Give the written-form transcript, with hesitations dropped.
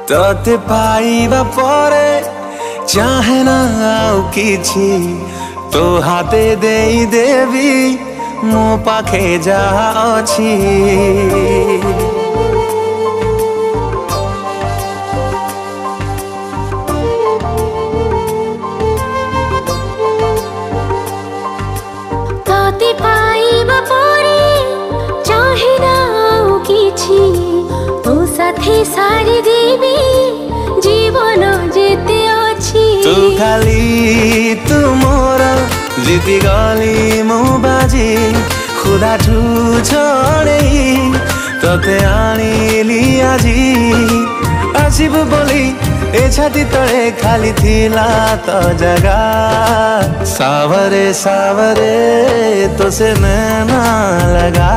तोते पाइबा परे चाहे ना आउ किछि तो हाथे देई देवी मो पाखे जा अछि। तोते पाइबा परे चाहे ना आउ किछि तो साथी सारी देवी जीवन जेते अछि। तू खाली तू मोर जीति गली मु बाजी खुदा ठू छोड़े तोते आनिली आजी आसिबु बोली ए छाती तले खाली थिला तो जगा सावरे सावरे तो से नैना लगा।